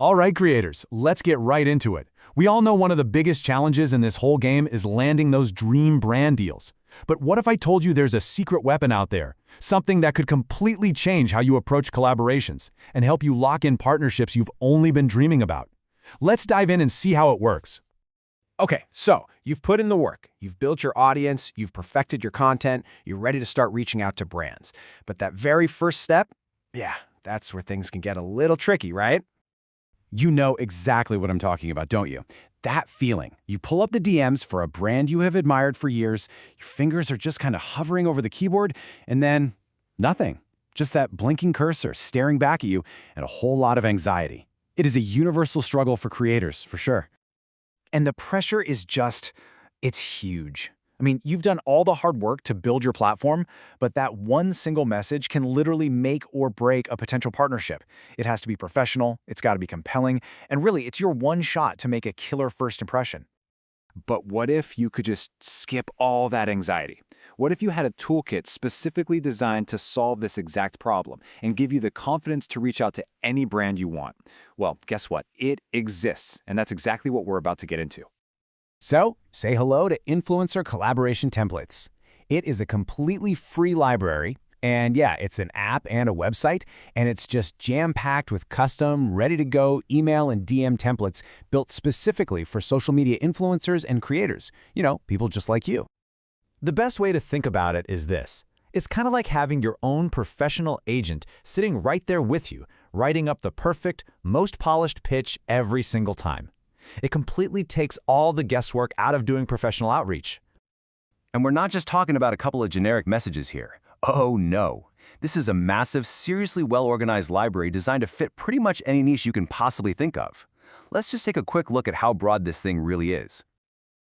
All right, creators, let's get right into it. We all know one of the biggest challenges in this whole game is landing those dream brand deals. But what if I told you there's a secret weapon out there? Something that could completely change how you approach collaborations and help you lock in partnerships you've only been dreaming about. Let's dive in and see how it works. Okay, so you've put in the work, you've built your audience, you've perfected your content, you're ready to start reaching out to brands. But that very first step, that's where things can get a little tricky, right? You know exactly what I'm talking about, don't you? That feeling. You pull up the DMs for a brand you have admired for years, your fingers are just kind of hovering over the keyboard, and then nothing. Just that blinking cursor staring back at you and a whole lot of anxiety. It is a universal struggle for creators, for sure. And the pressure is it's huge. I mean, you've done all the hard work to build your platform, but that one single message can literally make or break a potential partnership. It has to be professional, it's got to be compelling, and really, it's your one shot to make a killer first impression. But what if you could just skip all that anxiety? What if you had a toolkit specifically designed to solve this exact problem and give you the confidence to reach out to any brand you want? Well, guess what? It exists, and that's exactly what we're about to get into. So, say hello to Influencer Collaboration Templates. It is a completely free library, and it's an app and a website, and it's just jam-packed with custom, ready-to-go email and DM templates built specifically for social media influencers and creators, people just like you. The best way to think about it is this. It's kind of like having your own professional agent sitting right there with you, writing up the perfect, most polished pitch every single time. It completely takes all the guesswork out of doing professional outreach. And we're not just talking about a couple of generic messages here. Oh no. This is a massive, seriously well-organized library designed to fit pretty much any niche you can possibly think of. Let's just take a quick look at how broad this thing really is.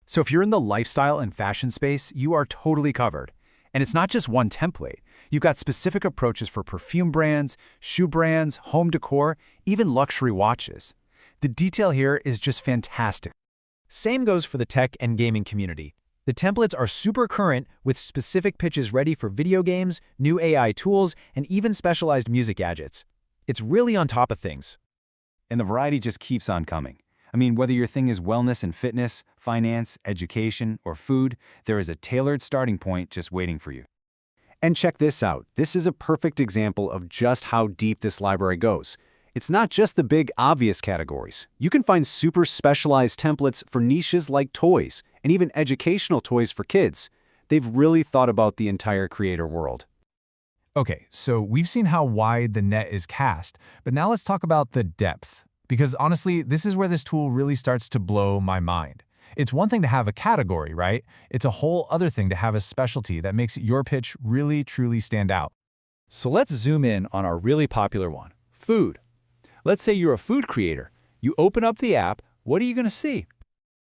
So if you're in the lifestyle and fashion space, you are totally covered. And it's not just one template. You've got specific approaches for perfume brands, shoe brands, home decor, even luxury watches. The detail here is just fantastic. Same goes for the tech and gaming community. The templates are super current with specific pitches ready for video games, new AI tools, and even specialized music gadgets. It's really on top of things. And the variety just keeps on coming. I mean, whether your thing is wellness and fitness, finance, education, or food, there is a tailored starting point just waiting for you. And check this out. This is a perfect example of just how deep this library goes. It's not just the big, obvious categories. You can find super specialized templates for niches like toys, and even educational toys for kids. They've really thought about the entire creator world. Okay, so we've seen how wide the net is cast, but now let's talk about the depth. Because honestly, this is where this tool really starts to blow my mind. It's one thing to have a category, right? It's a whole other thing to have a specialty that makes your pitch really, truly stand out. So let's zoom in on our really popular one, food. Let's say you're a food creator. You open up the app, what are you going to see?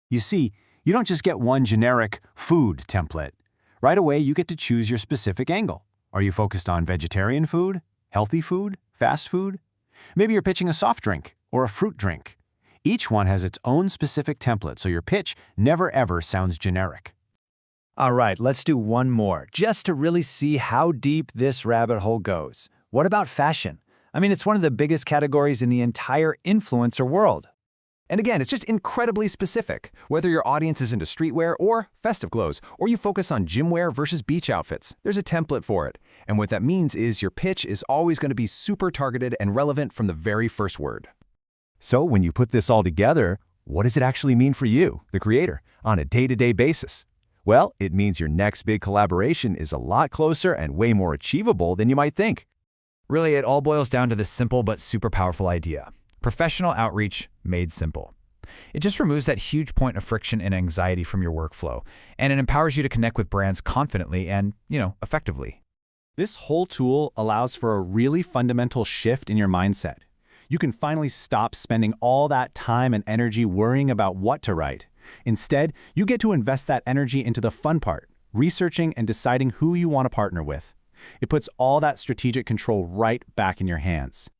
You see, you don't just get one generic food template. Right away, you get to choose your specific angle. Are you focused on vegetarian food, healthy food, fast food? Maybe you're pitching a soft drink or a fruit drink. Each one has its own specific template, so your pitch never ever sounds generic. All right, let's do one more, just to really see how deep this rabbit hole goes. What about fashion? I mean, it's one of the biggest categories in the entire influencer world. And again, it's just incredibly specific, whether your audience is into streetwear or festive clothes, or you focus on gym wear versus beach outfits. There's a template for it. And what that means is your pitch is always going to be super targeted and relevant from the very first word. So when you put this all together, what does it actually mean for you, the creator, on a day-to-day basis? Well, it means your next big collaboration is a lot closer and way more achievable than you might think. Really, it all boils down to this simple but super powerful idea. Professional outreach made simple. It just removes that huge point of friction and anxiety from your workflow, and it empowers you to connect with brands confidently and, effectively. This whole tool allows for a really fundamental shift in your mindset. You can finally stop spending all that time and energy worrying about what to write. Instead, you get to invest that energy into the fun part, researching and deciding who you want to partner with. It puts all that strategic control right back in your hands.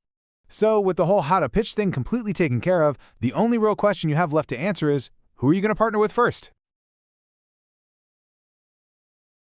So with the whole how to pitch thing completely taken care of, the only real question you have left to answer is, who are you going to partner with first?